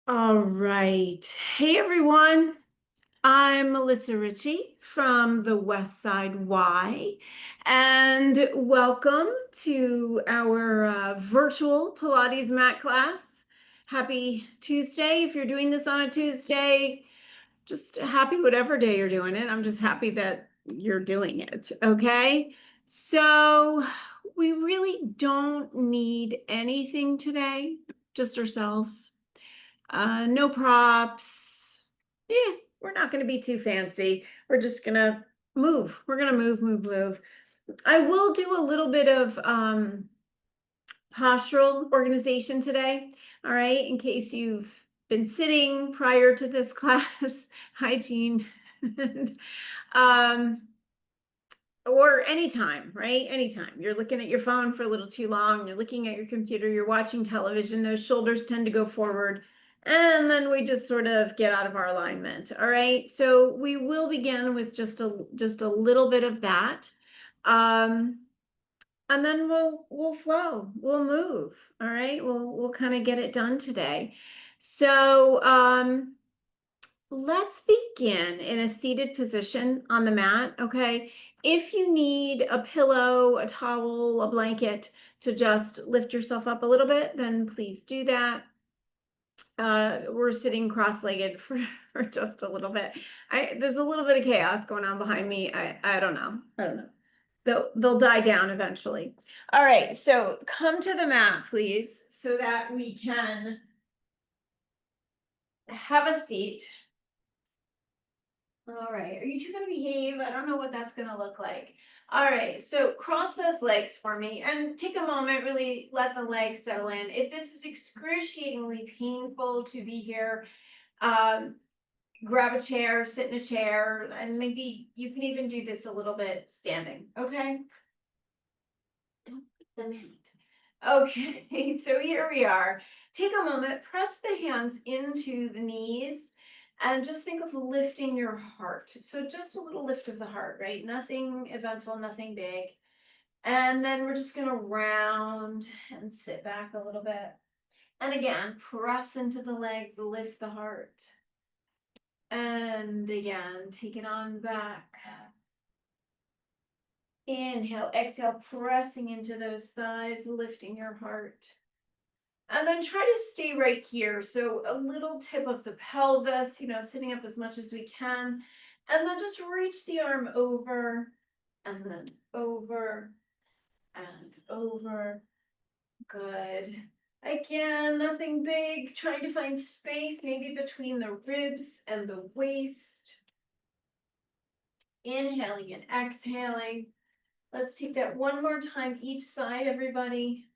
All right. Hey, everyone. I'm Melissa Ritchie from the West Side Y, and welcome to our virtual Pilates Mat class. Happy Tuesday. If you're doing this on a Tuesday, just happy whatever day you're doing it. I'm just happy that you're doing it. Okay. So, we really don't need anything today, just ourselves. No props. Yeah, we're not going to be too fancy. We're just going to move. We're going to move, move, move. I will do a little bit of postural organization today. All right, in case you've been sitting prior to this class, hygiene, and, um, or anytime, right? Anytime you're looking at your phone for a little too long, you're looking at your computer, you're watching television, those shoulders tend to go forward, and then we just sort of get out of our alignment. All right. So we will begin with just a little bit of that. Um, and then we'll flow, we'll move. All right. We'll kind of get it done today. So let's begin in a seated position on the mat, okay? If you need a pillow, a towel, a blanket to just lift yourself up a little bit, then please do that. We're sitting cross-legged for, for just a little bit. There's a little bit of chaos going on behind me. I don't know. I don't know. They'll die down eventually. All right, so come to the mat, please, so that we can have a seat. All right, are you two gonna behave? I don't know what that's gonna look like. All right, so cross those legs for me and take a moment, really let the legs settle in. If this is excruciatingly painful to be here, um, grab a chair, sit in a chair, and maybe you can even do this a little bit standing, okay? Don't put the mat. Okay, so here we are. Take a moment, press the hands into the knees, and just think of lifting your heart. So just a little lift of the heart, right? Nothing eventful, nothing big. And then we're just going to round and sit back a little bit. And again, press into the legs, lift the heart. And again, take it on back. Inhale, exhale, pressing into those thighs, lifting your heart. And then try to stay right here. So a little tip of the pelvis, sitting up as much as we can. And then just reach the arm over and then over and over. Good. Again, nothing big. Trying to find space maybe between the ribs and the waist. Inhaling and exhaling. Let's take that one more time each side, everybody.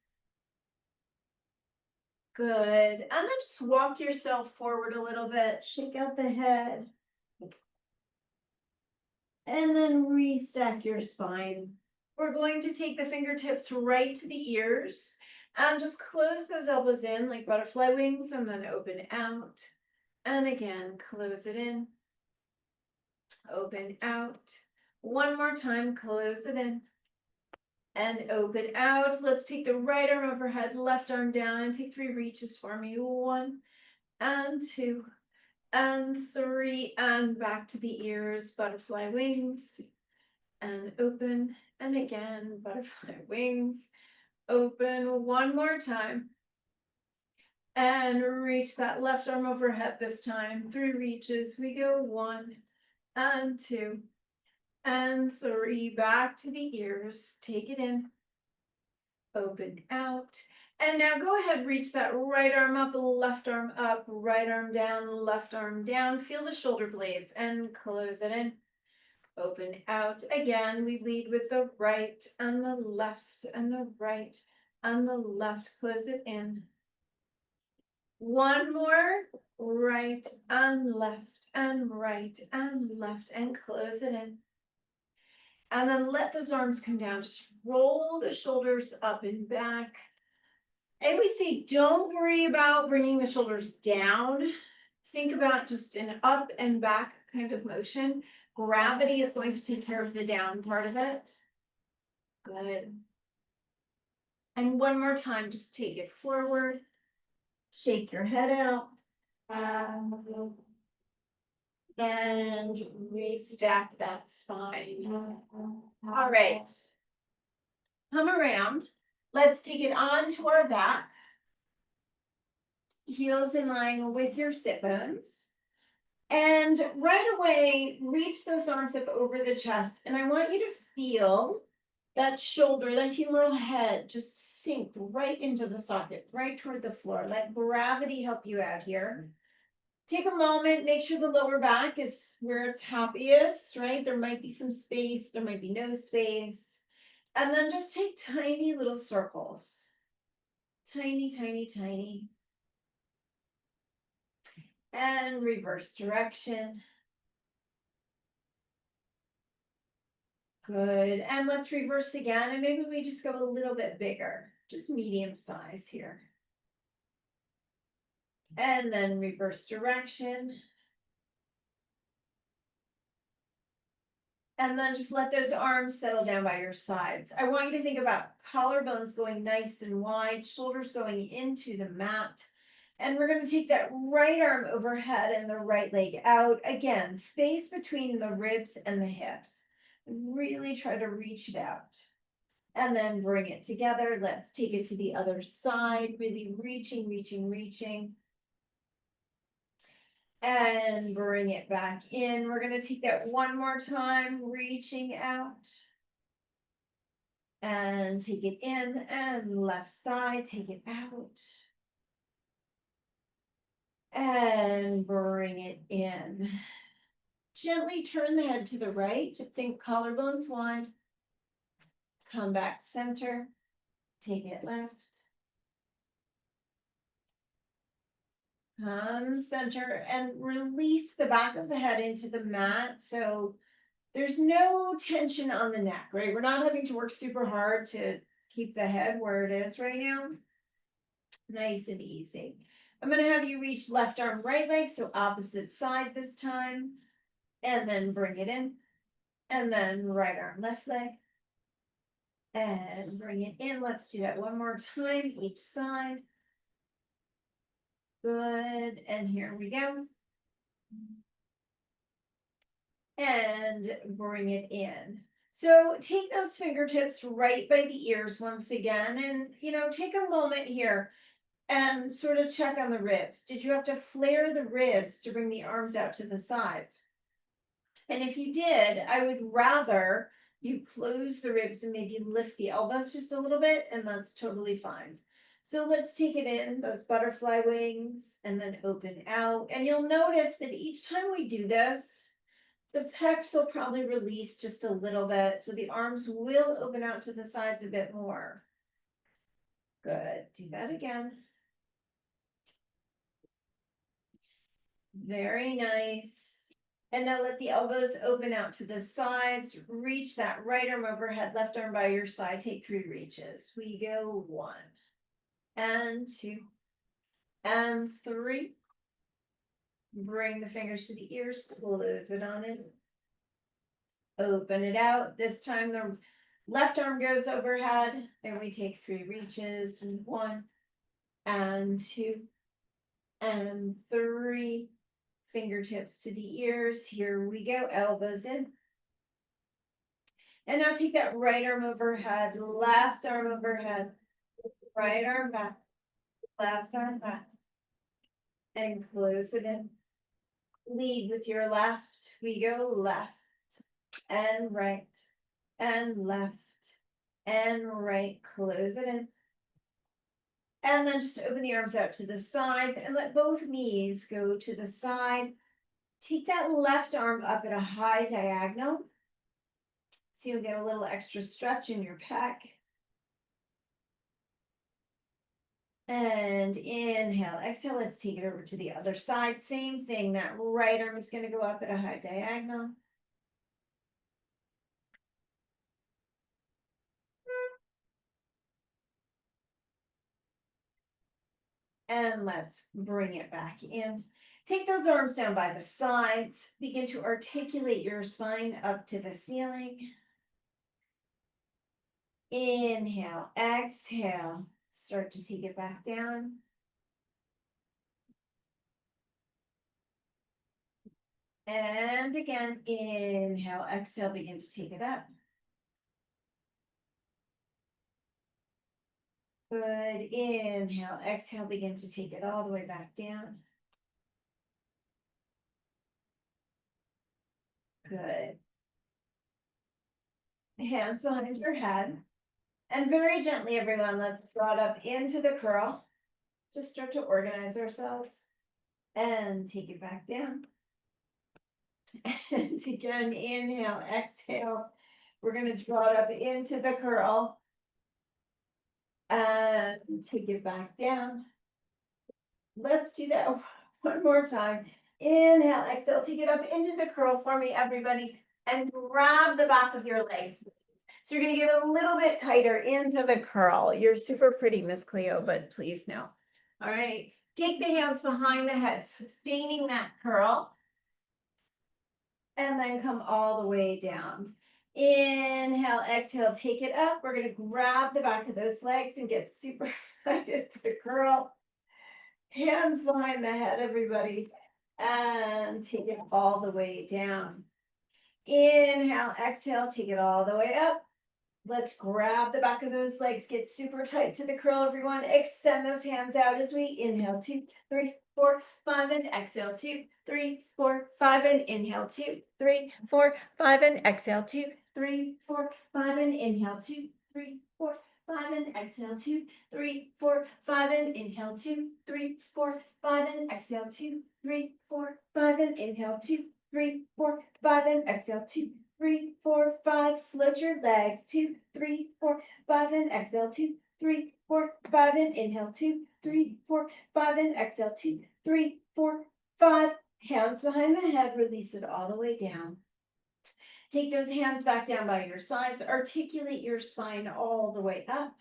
Good. And then just walk yourself forward a little bit. Shake out the head. And then restack your spine. We're going to take the fingertips right to the ears and just close those elbows in like butterfly wings and then open out. And again, close it in. Open out. One more time, close it in. And open out. Let's take the right arm overhead, left arm down, and take 3 reaches for me. 1 and 2 and 3, and back to the ears, butterfly wings, and open, and again, butterfly wings, open, one more time, and reach that left arm overhead this time. 3 reaches, we go 1 and 2 and 3, back to the ears, take it in, open out. And now go ahead, reach that right arm up, left arm up, right arm down, left arm down. Feel the shoulder blades and close it in. Open out. Again, we lead with the right and the left and the right and the left. Close it in. One more. Right and left and right and left, and close it in. And then let those arms come down. Just roll the shoulders up and back. And we say, don't worry about bringing the shoulders down. Think about just an up and back kind of motion. Gravity is going to take care of the down part of it. Good. And one more time, just take it forward. Shake your head out. And restack that spine. All right. Come around. Let's take it onto our back. Heels in line with your sit bones. And right away, reach those arms up over the chest. And I want you to feel that shoulder, that humeral head just sink right into the socket, right toward the floor. Let gravity help you out here. Take a moment, make sure the lower back is where it's happiest, right? There might be some space, there might be no space. And then just take tiny little circles. Tiny, tiny, tiny. And reverse direction. Good. And let's reverse again. And maybe we just go a little bit bigger, just medium size here. And then reverse direction. And then just let those arms settle down by your sides. I want you to think about collarbones going nice and wide, shoulders going into the mat. And we're going to take that right arm overhead and the right leg out. Again, space between the ribs and the hips. Really try to reach it out. And then bring it together. Let's take it to the other side, really reaching, reaching, reaching. And bring it back in. We're going to take that one more time, reaching out. And take it in, and left side, take it out. And bring it in. Gently turn the head to the right. Think collarbones wide. Come back center. Take it left. Come center and release the back of the head into the mat. So there's no tension on the neck, right? We're not having to work super hard to keep the head where it is right now. Nice and easy. I'm going to have you reach left arm, right leg, so opposite side this time. And then bring it in. And then right arm, left leg. And bring it in. Let's do that one more time, each side. Good. And here we go. And bring it in. So take those fingertips right by the ears once again. And, take a moment here and sort of check on the ribs. Did you have to flare the ribs to bring the arms out to the sides? And if you did, I would rather you close the ribs and maybe lift the elbows just a little bit, and that's totally fine. So let's take it in, those butterfly wings, and then open out. And you'll notice that each time we do this, the pecs will probably release just a little bit, so the arms will open out to the sides a bit more. Good. Do that again. Very nice. And now let the elbows open out to the sides. Reach that right arm overhead, left arm by your side. Take 3 reaches. We go 1 and 2 and 3. Bring the fingers to the ears, close it on in. Open it out. This time the left arm goes overhead. And we take 3 reaches. 1 and 2 and 3. Fingertips to the ears. Here we go. Elbows in. And now take that right arm overhead, left arm overhead, right arm back, left arm back, and close it in. Lead with your left. We go left and right and left and right. Close it in. And then just open the arms out to the sides and let both knees go to the side. Take that left arm up at a high diagonal. So you'll get a little extra stretch in your pec. And inhale, exhale. Let's take it over to the other side. Same thing. That right arm is going to go up at a high diagonal. And let's bring it back in. Take those arms down by the sides. Begin to articulate your spine up to the ceiling. Inhale, exhale. Start to take it back down. And again, inhale, exhale, begin to take it up. Good. Inhale, exhale, begin to take it all the way back down. Good. Hands behind your head. And very gently, everyone, let's draw it up into the curl. Just start to organize ourselves. And take it back down. And again, inhale, exhale. We're going to draw it up into the curl. And take it back down. Let's do that one more time. Inhale, exhale, take it up into the curl for me, everybody. And grab the back of your legs. So you're going to get a little bit tighter into the curl. You're super pretty, Miss Cleo, but please no. All right. Take the hands behind the head, sustaining that curl. And then come all the way down. Inhale, exhale, take it up. We're going to grab the back of those legs and get super excited to the curl. Hands behind the head, everybody. And take it all the way down. Inhale, exhale, take it all the way up. Let's grab the back of those legs, get super tight to the curl, everyone. Extend those hands out as we inhale, 2, 3, 4, 5, and exhale, 2, 3, 4, 5, and inhale, 2, 3, 4, 5, and exhale, 2, 3, 4, 5, and inhale, 2, 3, 4, 5, and exhale, 2, 3, 4, 5, and inhale, 2, 3, 4, 5, and exhale, 2, 3, 4, 5, and inhale, 2, 3, 4, 5, and exhale, 2, 3, 4, 5, float your legs, 2, 3, 4, 5, and exhale, 2, 3, 4, 5, and inhale, 2, 3, 4, 5, and exhale, 2, 3, 4, 5, hands behind the head, release it all the way down. Take those hands back down by your sides, articulate your spine all the way up.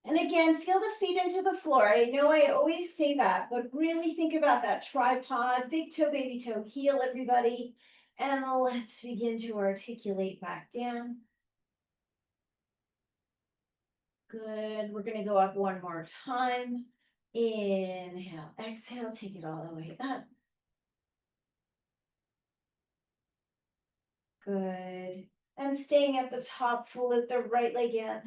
And again, feel the feet into the floor. I know I always say that, but really think about that tripod, big toe, baby toe, heel, everybody. And let's begin to articulate back down. Good. We're going to go up one more time. Inhale, exhale, take it all the way up. Good. And staying at the top, float the right leg in.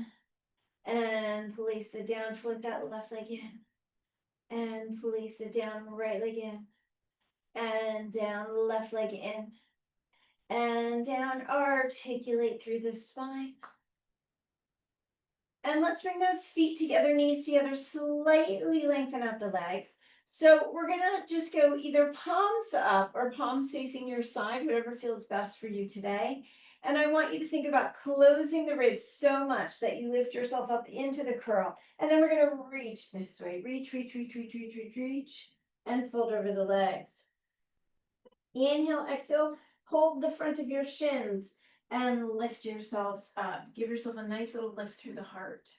And place it down, float that left leg in. And place it down, right leg in. And down, left leg in. And down, articulate through the spine. And let's bring those feet together, knees together, slightly lengthen out the legs. So we're gonna just go either palms up or palms facing your side, whatever feels best for you today. And I want you to think about closing the ribs so much that you lift yourself up into the curl. And then we're gonna reach this way, reach, reach, reach, reach, reach, reach, reach, and fold over the legs. Inhale, exhale, hold the front of your shins and lift yourselves up. Give yourself a nice little lift through the heart.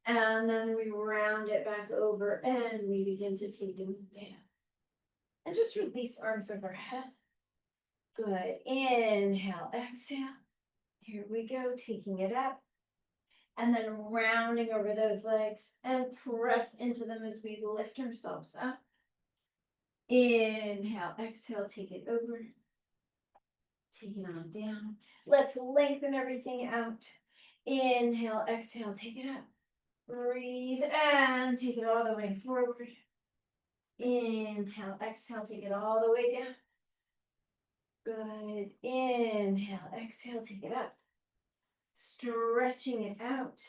And then we round it back over and we begin to take them down. And just release arms overhead. Good. Inhale, exhale. Here we go, taking it up. And then rounding over those legs and press into them as we lift ourselves up. Inhale, exhale, take it over. Take it on down. Let's lengthen everything out. Inhale, exhale, take it up. Breathe and take it all the way forward. Inhale, exhale, take it all the way down. Good. Inhale, exhale, take it up. Stretching it out.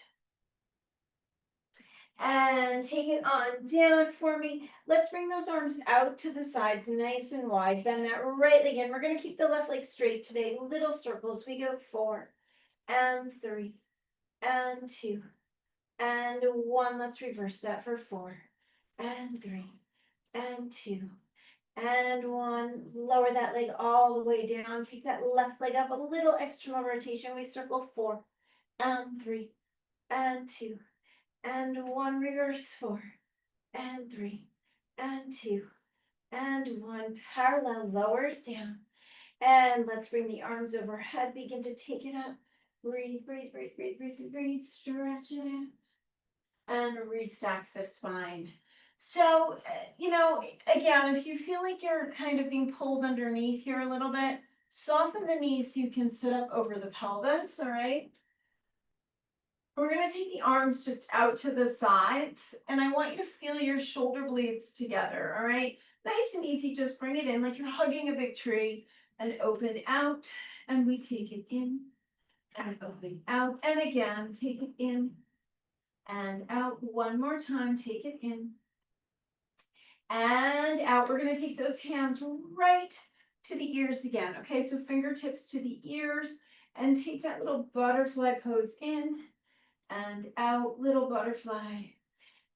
And take it on down for me. Let's bring those arms out to the sides, nice and wide. Bend that right leg in. We're going to keep the left leg straight today. Little circles. We go 4 and 3 and 2 and 1. Let's reverse that for 4 and 3 and 2 and 1. Lower that leg all the way down. Take that left leg up, a little external rotation. We circle 4 and 3 and 2 and 1. Reverse 4 and 3 and 2 and 1. Parallel, lower it down. And let's bring the arms overhead. Begin to take it up. Breathe, breathe, breathe, breathe, breathe, breathe. Stretch it out. And restack the spine. So, again, if you feel like you're kind of being pulled underneath here a little bit, soften the knees so you can sit up over the pelvis, all right? We're gonna take the arms just out to the sides, and I want you to feel your shoulder blades together, all right? Nice and easy, just bring it in like you're hugging a big tree and open out, and we take it in and open out, and again, take it in and out. One more time, take it in and out. We're gonna take those hands right to the ears again, okay? So fingertips to the ears, and take that little butterfly pose in and out, little butterfly,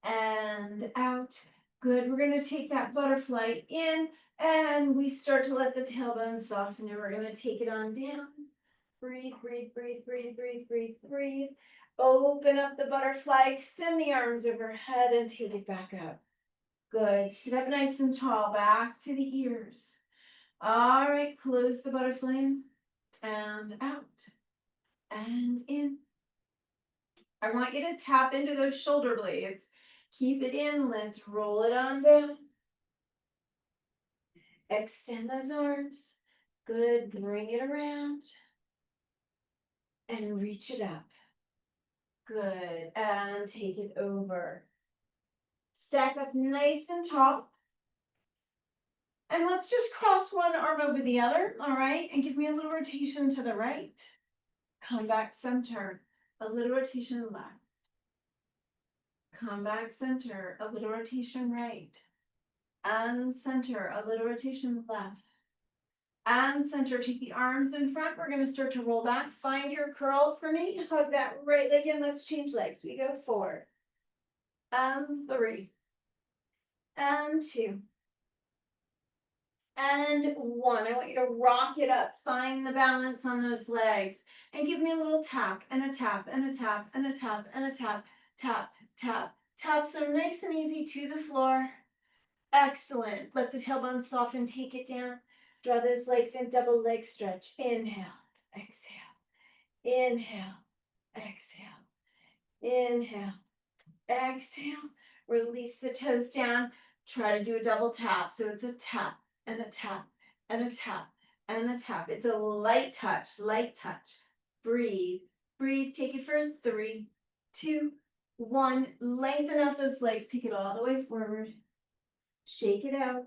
and out. Good, we're gonna take that butterfly in, and we start to let the tailbone soften, and we're gonna take it on down. Breathe, breathe, breathe, breathe, breathe, breathe, breathe. Open up the butterfly, extend the arms overhead, and take it back up. Good, sit up nice and tall, back to the ears. All right, close the butterfly in, and out, and in. I want you to tap into those shoulder blades. Keep it in. Let's roll it on down. Extend those arms. Good. Bring it around. And reach it up. Good. And take it over. Stack up nice and tall. And let's just cross one arm over the other. All right. And give me a little rotation to the right. Come back center. A little rotation left. Come back center. A little rotation right. And center, a little rotation left. And center, take the arms in front. We're going to start to roll back. Find your curl for me. Hug that right leg in. Let's change legs. We go forward. And 3. And 2. And 1. I want you to rock it up. Find the balance on those legs. And give me a little tap, and a tap, and a tap, and a tap, and a tap. Tap, tap, tap. So nice and easy to the floor. Excellent. Let the tailbone soften. Take it down. Draw those legs in, double leg stretch. Inhale, exhale, inhale, exhale, inhale, exhale. Release the toes down. Try to do a double tap. So it's a tap and a tap and a tap and a tap. It's a light touch, light touch. Breathe, breathe. Take it for 3, 2, 1. Lengthen out those legs. Take it all the way forward. Shake it out.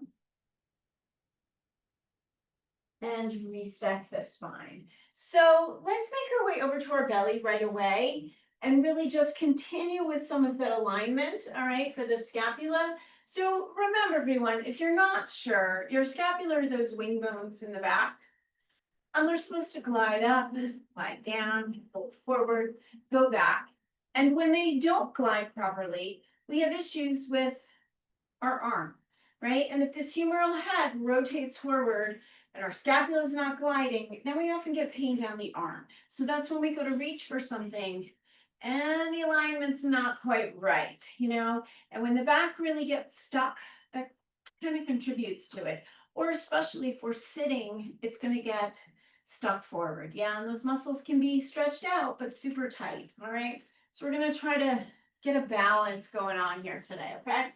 And restack the spine. So let's make our way over to our belly right away and really just continue with some of that alignment, all right, for the scapula. So remember, everyone, if you're not sure, your scapula are those wing bones in the back, and they're supposed to glide up, glide down, go forward, go back. And when they don't glide properly, we have issues with our arm, right? And if this humeral head rotates forward and our scapula is not gliding, then we often get pain down the arm. So that's when we go to reach for something and the alignment's not quite right, And when the back really gets stuck, that kind of contributes to it. Or especially if we're sitting, it's going to get stuck forward. Yeah, and those muscles can be stretched out, but super tight, all right? So we're going to try to get a balance going on here today, okay?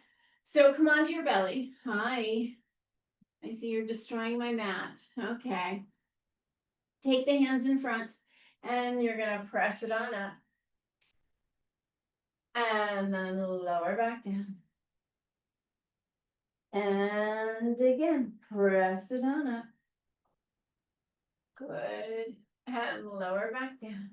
So come onto your belly. Hi. I see you're destroying my mat. Okay. Take the hands in front and you're going to press it on up. And then lower back down. And again, press it on up. Good. And lower back down.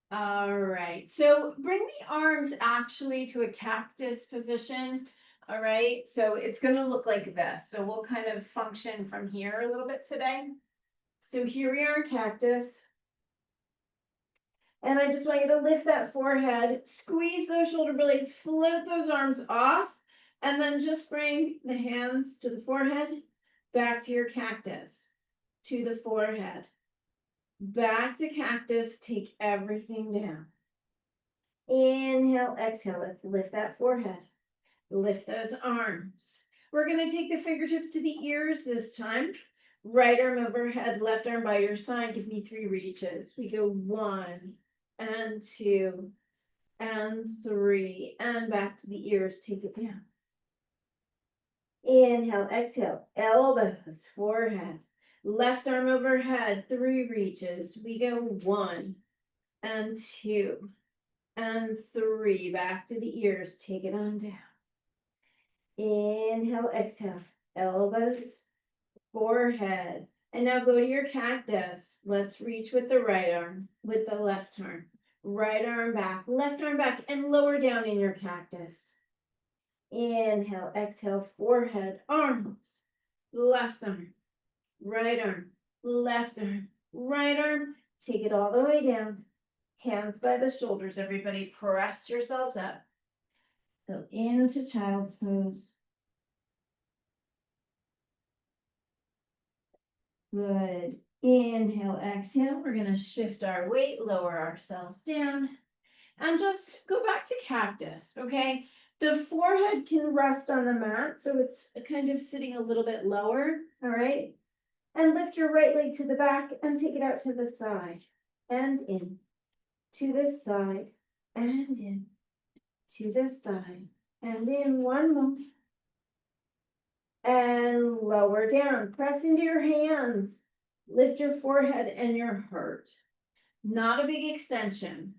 All right. So bring the arms actually to a cactus position. All right. So it's going to look like this. So we'll kind of function from here a little bit today. So here we are in cactus. And I just want you to lift that forehead, squeeze those shoulder blades, float those arms off, and then just bring the hands to the forehead, back to your cactus, to the forehead, back to cactus, take everything down. Inhale, exhale, let's lift that forehead, lift those arms. We're gonna take the fingertips to the ears this time. Right arm overhead, left arm by your side, give me 3 reaches. We go 1, and 2, and 3, and back to the ears, take it down. Inhale, exhale, elbows, forehead. Left arm overhead, 3 reaches. We go 1 and 2 and 3. Back to the ears. Take it on down. Inhale, exhale, elbows, forehead. And now go to your cactus. Let's reach with the right arm, with the left arm. Right arm back, left arm back, and lower down in your cactus. Inhale, exhale, forehead, arms, left arm, right arm, left arm, right arm. Take it all the way down. Hands by the shoulders, everybody. Press yourselves up. Go into child's pose. Good. Inhale, exhale. We're going to shift our weight, lower ourselves down, and just go back to cactus, okay? The forehead can rest on the mat, so it's kind of sitting a little bit lower, all right? And lift your right leg to the back and take it out to the side and in, to this side and in, to this side and in. One more. And lower down. Press into your hands. Lift your forehead and your heart. Not a big extension.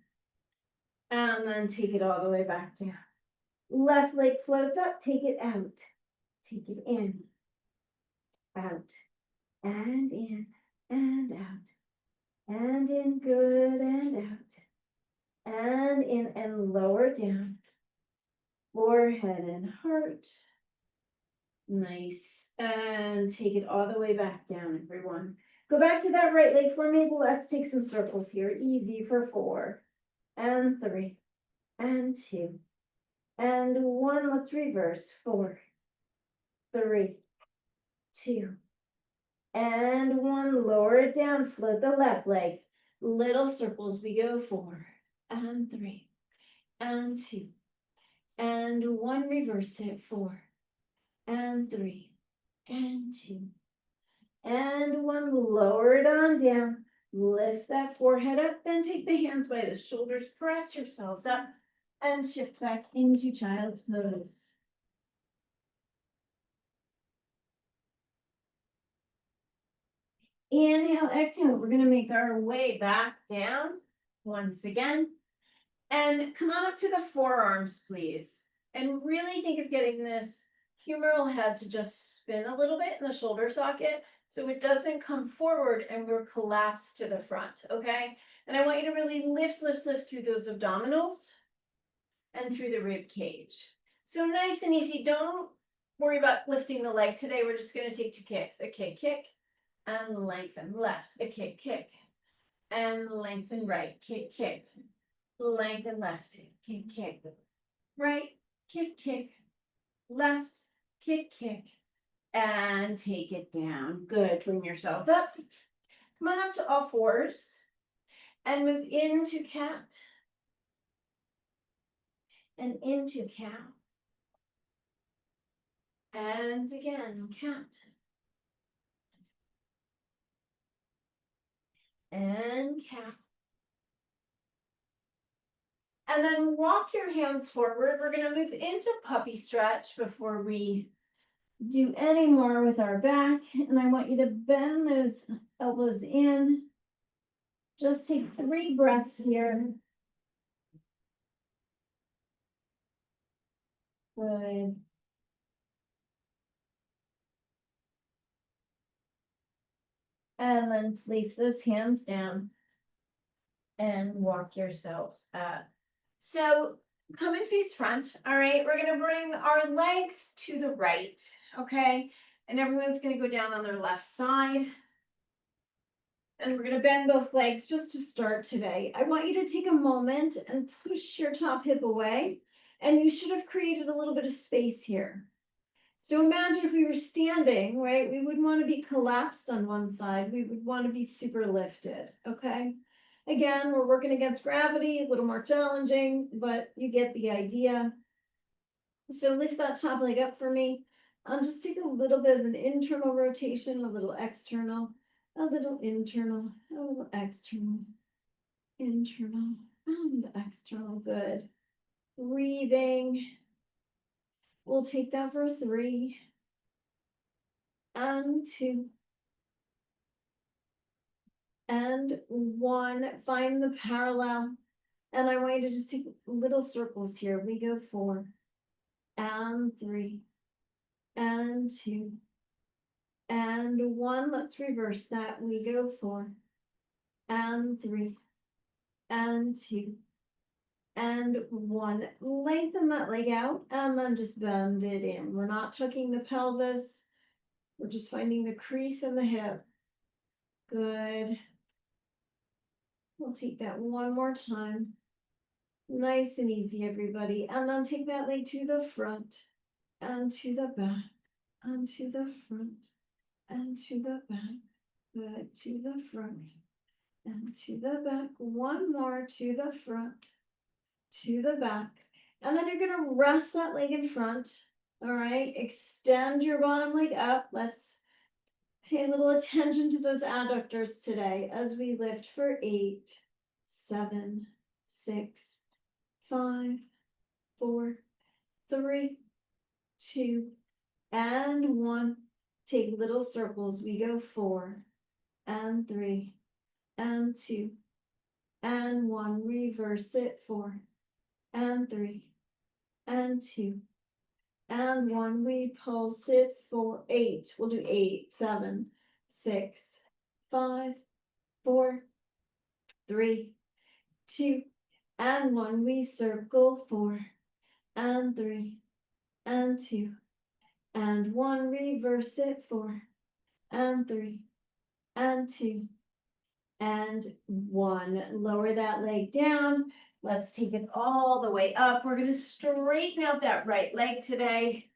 And then take it all the way back down. Left leg floats up. Take it out. Take it in. Out. And in. And out. And in. Good. And out. And in. And lower down. Forehead and heart. Nice. And take it all the way back down, everyone. Go back to that right leg for me. Let's take some circles here. Easy for 4 and 3 and 2 and 1. Let's reverse. 4, 3, 2 and 1. Lower it down. Float the left leg. Little circles. We go 4 and 3 and 2 and 1. Reverse it. 4 and 3 and 2 and 1. Lower it on down. Lift that forehead up. Then take the hands by the shoulders. Press yourselves up and shift back into child's pose. Inhale, exhale. We're going to make our way back down once again. And come on up to the forearms, please. And really think of getting this humeral head to just spin a little bit in the shoulder socket so it doesn't come forward and we're collapsed to the front, okay? And I want you to really lift, lift, lift through those abdominals and through the rib cage. So nice and easy. Don't worry about lifting the leg today. We're just going to take 2 kicks. A kick, kick, and lengthen left. A kick, kick, and lengthen right. Kick, kick, lengthen left. Kick, kick, right. Kick, kick, left. Kick, kick, and take it down. Good. Bring yourselves up. Come on up to all fours and move into cat and into cow. And again, cat. And cow. And then walk your hands forward. We're going to move into puppy stretch before we do any more with our back. And I want you to bend those elbows in. Just take 3 breaths here. Good. And then place those hands down and walk yourselves up. So come and face front. All right, we're going to bring our legs to the right. Okay, and everyone's going to go down on their left side. And we're going to bend both legs just to start today. I want you to take a moment and push your top hip away. And you should have created a little bit of space here. So imagine if we were standing, right? We would want to be collapsed on one side. We would want to be super lifted, okay? Again, we're working against gravity, a little more challenging, but you get the idea. So lift that top leg up for me. I'll just take a little bit of an internal rotation, a little external, a little internal, a little external, internal, and external. Good. Breathing. We'll take that for 3, and 2, and 1. Find the parallel. And I want you to just take little circles here. We go 4, and 3, and 2, and 1. Let's reverse that. We go 4, and 3, and 2, and 1. Lengthen that leg out, and then just bend it in. We're not tucking the pelvis. We're just finding the crease in the hip. Good. We'll take that one more time. Nice and easy, everybody. And then take that leg to the front, and to the back, and to the front, and to the back. Good. To the front, and to the back. One more, to the front, to the back. And then you're going to rest that leg in front. All right. Extend your bottom leg up. Let's pay a little attention to those adductors today as we lift for 8, 7, 6, 5, 4, 3, 2, and 1. Take little circles. We go 4, and 3, and 2, and 1. Reverse it. 4, and 3, and 2, and 1. We pulse it for 8. We'll do 8, 7, 6, 5, 4, 3, 2, and 1. We circle 4, and 3, and 2, and 1. Reverse it. 4, and 3, and 2, and 1. Lower that leg down. Let's take it all the way up. We're going to straighten out that right leg today.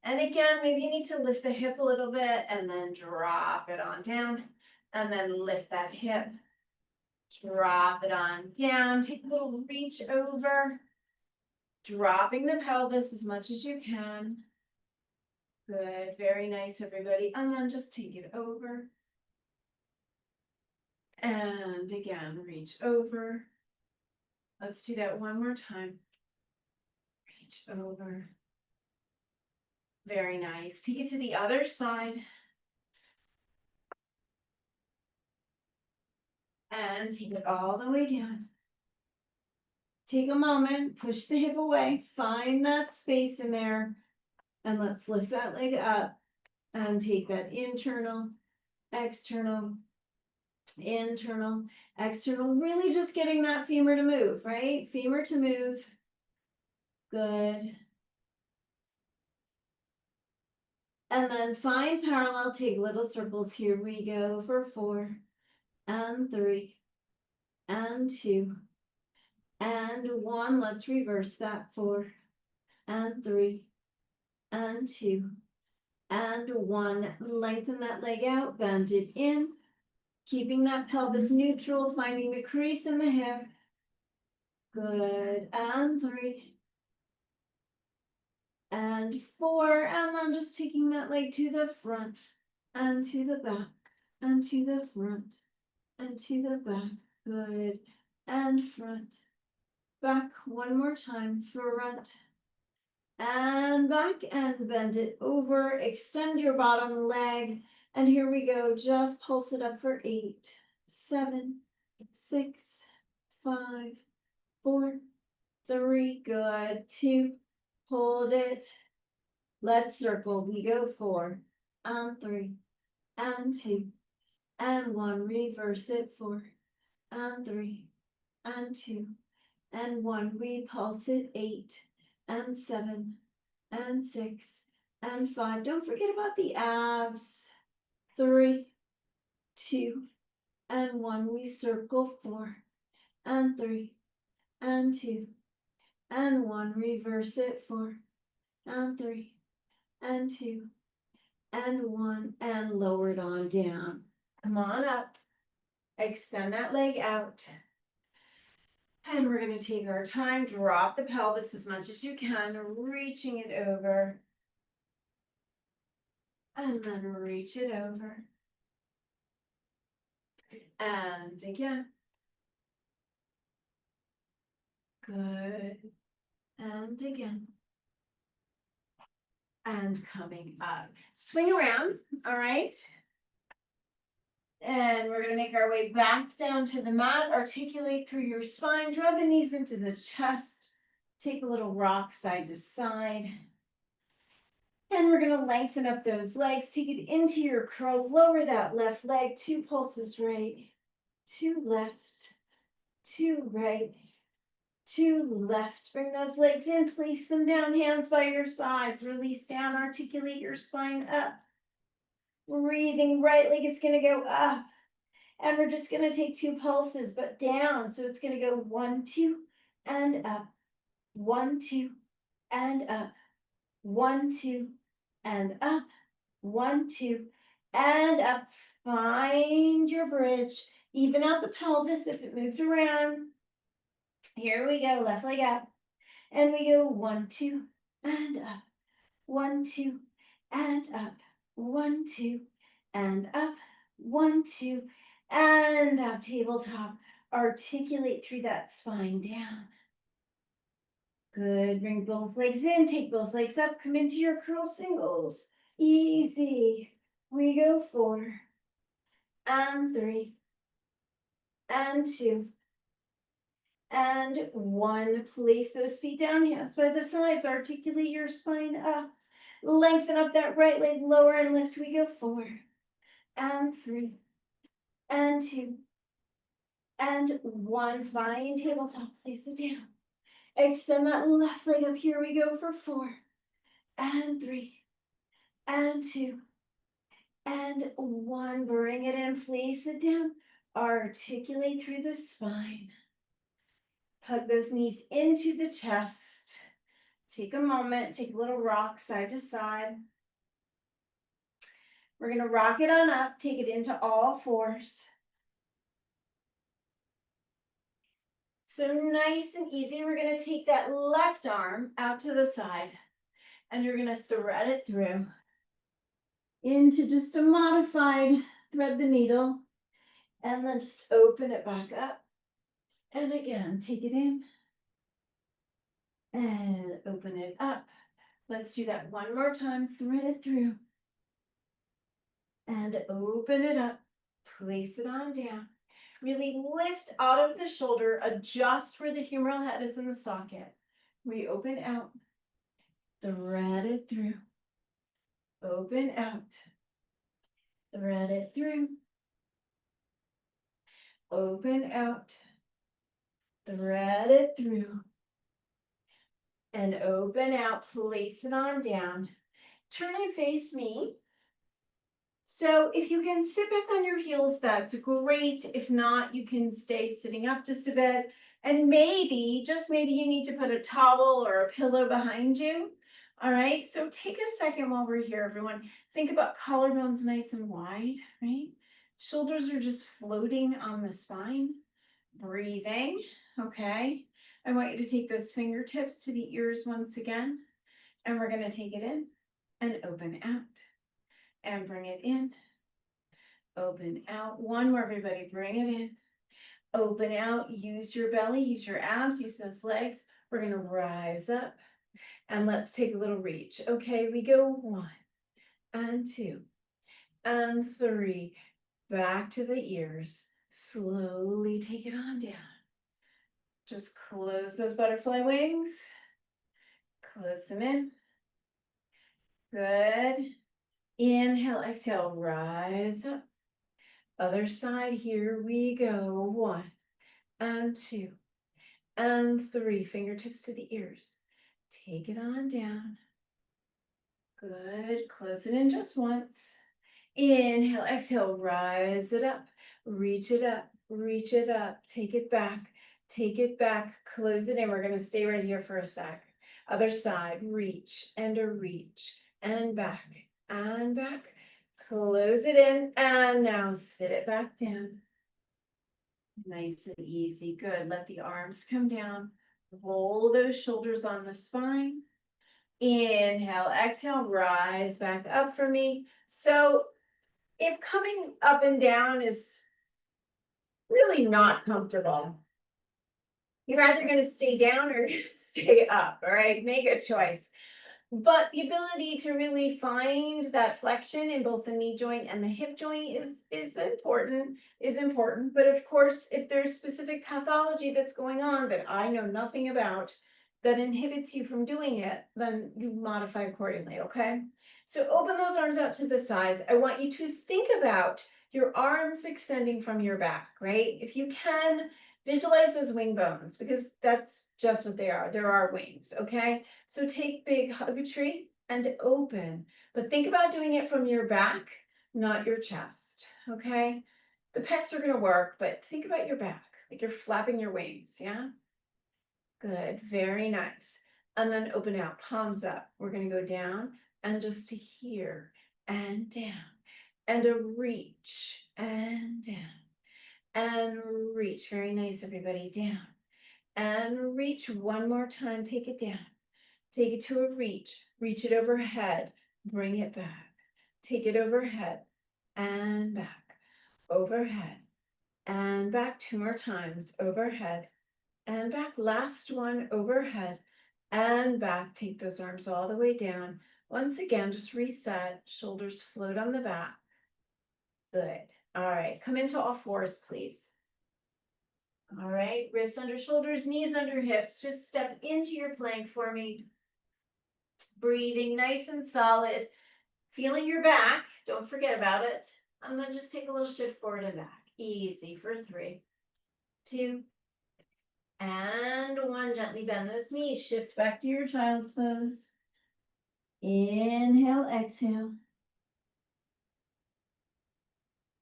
And again, maybe you need to lift the hip a little bit and then drop it on down. And then lift that hip. Drop it on down. Take a little reach over. Dropping the pelvis as much as you can. Good. Very nice, everybody. And then just take it over. And again, reach over. Let's do that one more time. Reach over. Very nice. Take it to the other side. And take it all the way down. Take a moment, push the hip away, find that space in there, and let's lift that leg up and take that internal, external, internal, external, really just getting that femur to move, right? Femur to move. Good. And then find parallel, take little circles. Here we go for 4, and 3, and 2, and 1. Let's reverse that. 4, and 3, and 2, and 1. Lengthen that leg out, bend it in, keeping that pelvis neutral, finding the crease in the hip. Good. And 3, and 4, and then just taking that leg to the front, and to the back, and to the front, and to the back. Good. And front, back. One more time. Front, and back, and bend it over. Extend your bottom leg. And here we go. Just pulse it up for 8, 7, 6, 5, 4, 3. Good. 2. Hold it. Let's circle. We go 4, and 3, and 2, and 1. Reverse it. 4, and 3, and 2, and 1. We pulse it. 8, and 7, and 6, and 5. Don't forget about the abs. 3, 2, and 1. We circle. 4, and 3, and 2, and 1. Reverse it. 4, and 3, and 2, and 1. And lower it on down. Come on up. Extend that leg out. And we're going to take our time. Drop the pelvis as much as you can, reaching it over. And then reach it over. And again. Good. And again. and coming up. Swing around, all right? And we're gonna make our way back down to the mat, articulate through your spine, draw the knees into the chest, take a little rock side to side. And we're gonna lengthen up those legs, take it into your curl, lower that left leg, 2 pulses right, 2 left, 2 right, 2 left. Bring those legs in, place them down, hands by your sides, release down, articulate your spine up. Breathing, right leg is gonna go up. And we're just gonna take 2 pulses, but down. So it's gonna go 1, 2, and up. 1, 2, and up. 1, 2, and up. 1, 2, and up. Find your bridge. Even out the pelvis if it moved around. Here we go, left leg up. And we go 1, 2, and up. 1, 2, and up. 1, 2, and up. 1, 2, and up. Tabletop. Articulate through that spine down. Good. Bring both legs in. Take both legs up. Come into your curl singles. Easy. We go 4, and 3, and 2, and 1. Place those feet down, hands by the sides. Articulate your spine up. Lengthen up that right leg, lower and lift. We go 4, and 3, and 2, and 1. Find tabletop. Place it down. Extend that left leg up. Here we go for 4, and 3, and 2, and 1. Bring it in. Place it down. Articulate through the spine. Hug those knees into the chest. Take a moment, take a little rock side to side. We're going to rock it on up, take it into all 4s. So nice and easy, we're going to take that left arm out to the side and you're going to thread it through into just a modified thread the needle and then just open it back up. And again, take it in and open it up. Let's do that one more time. Thread it through and open it up. Place it on down. Really lift out of the shoulder. Adjust where the humeral head is in the socket. We open out. Thread it through. Open out. Thread it through. Open out. Thread it through. And open out. Place it on down. Turn and face me. So if you can sit back on your heels, that's great. If not, you can stay sitting up just a bit. And maybe, just maybe you need to put a towel or a pillow behind you. All right, so take a second while we're here, everyone. Think about collarbones nice and wide, right? Shoulders are just floating on the spine. Breathing, okay? I want you to take those fingertips to the ears once again. And we're gonna take it in and open out. And bring it in, open out. One more, everybody, bring it in, open out. Use your belly, use your abs, use those legs. We're gonna rise up and let's take a little reach. Okay, we go 1 and 2 and 3, back to the ears. Slowly take it on down. Just close those butterfly wings, close them in. Good. Inhale, exhale, rise up. Other side, here we go. 1 and 2 and 3. Fingertips to the ears. Take it on down. Good. Close it in just once. Inhale, exhale, rise it up. Reach it up, reach it up. Take it back, take it back. Close it in. We're going to stay right here for a sec. Other side, reach and a reach and back and back. Close it in and now sit it back down. Nice and easy. Good. Let the arms come down. Roll those shoulders on the spine. Inhale, exhale, rise back up for me. So if coming up and down is really not comfortable, you're either going to stay down or you're going to stay up. All right. Make a choice. But the ability to really find that flexion in both the knee joint and the hip joint is important. But of course, if there's specific pathology that's going on that I know nothing about that inhibits you from doing it, then you modify accordingly, okay? So open those arms out to the sides. I want you to think about your arms extending from your back, right? If you can, visualize those wing bones because that's just what they are. There are wings, okay? So take big hug a tree and open, but think about doing it from your back, not your chest, okay? The pecs are gonna work, but think about your back, like you're flapping your wings, yeah? Good, very nice. And then open out, palms up. We're gonna go down and just to here and down and a reach and down and reach. Very nice, everybody, down and reach one more time. Take it down. Take it to a reach it overhead, bring it back. Take it overhead and back, overhead and back. Two more times, overhead and back. Last one, overhead and back. Take those arms all the way down. Once again, just reset, shoulders float on the back. Good. All right, come into all fours, please. All right, wrists under shoulders, knees under hips. Just step into your plank for me. Breathing nice and solid, feeling your back, don't forget about it. And then just take a little shift forward and back. Easy for 3, 2, and 1. Gently bend those knees, shift back to your child's pose. Inhale, exhale.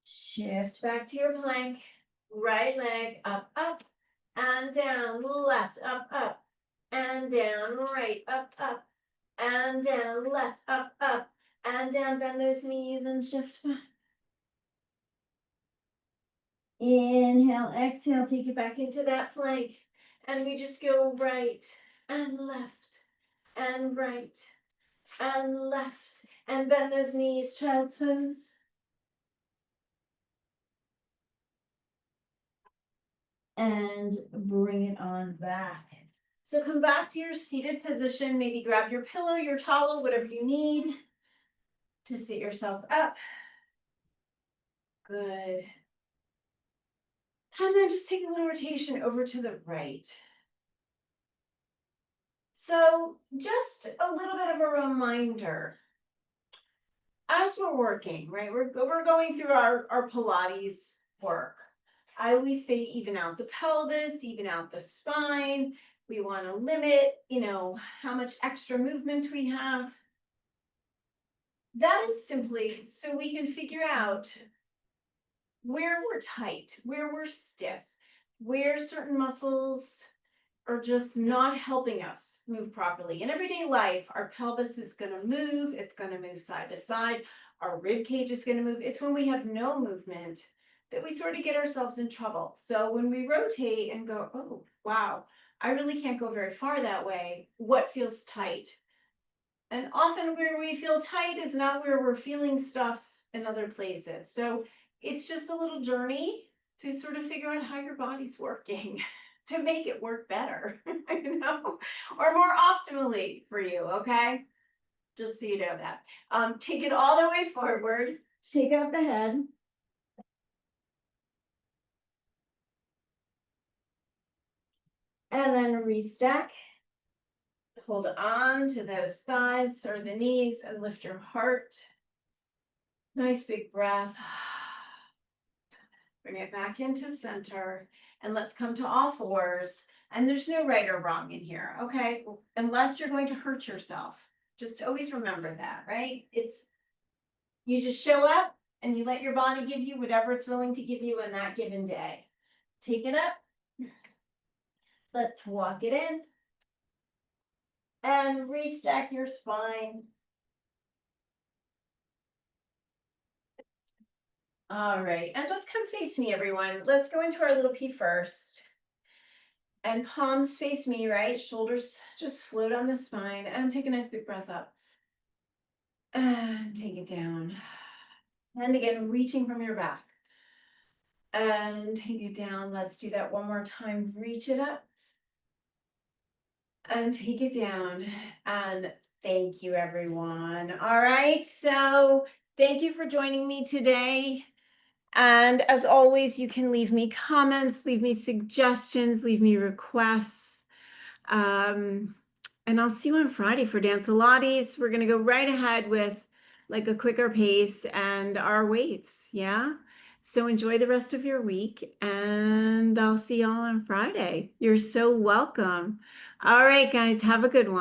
Shift back to your plank. Right leg up, up, and down. Left, up, up, and down. Right, up, up, and down. Left, up, up, and down. Bend those knees and shift back. Inhale, exhale, take it back into that plank. And we just go right and left and right and left. And bend those knees, child's pose. And bring it on back. So come back to your seated position. Maybe grab your pillow, your towel, whatever you need to sit yourself up. Good. And then just take a little rotation over to the right. So just a little bit of a reminder. As we're working, right, we're going through our Pilates work. I always say even out the pelvis, even out the spine. We want to limit, how much extra movement we have. That is simply so we can figure out where we're tight, where we're stiff, where certain muscles are just not helping us move properly. In everyday life, our pelvis is going to move. It's going to move side to side. Our rib cage is going to move. It's when we have no movement that we sort of get ourselves in trouble. So when we rotate and go, oh, wow, I really can't go very far that way. What feels tight? And often where we feel tight is not where we're feeling stuff in other places. So it's just a little journey to sort of figure out how your body's working to make it work better, or more optimally for you, okay? Just so you know that. Take it all the way forward. Shake out the head. And then restack. Hold on to those thighs or the knees and lift your heart. Nice big breath. Bring it back into center. And let's come to all fours. And there's no right or wrong in here, okay? Unless you're going to hurt yourself. Just always remember that, right? You just show up and you let your body give you whatever it's willing to give you in that given day. Take it up. Let's walk it in. And restack your spine. All right, and just come face me, everyone. Let's go into our little P first. And palms face me, right? Shoulders just float on the spine. And take a nice big breath up. And take it down. And again, reaching from your back. And take it down. Let's do that one more time. Reach it up. And take it down. And Thank you, everyone. All right, so thank you for joining me today. And as always, you can leave me comments, leave me suggestions, leave me requests. And I'll see you on Friday for Dance Pilates. We're going to go right ahead with like a quicker pace and our weights. Yeah. So enjoy the rest of your week and I'll see y'all on Friday. You're so welcome. All right, guys, have a good one.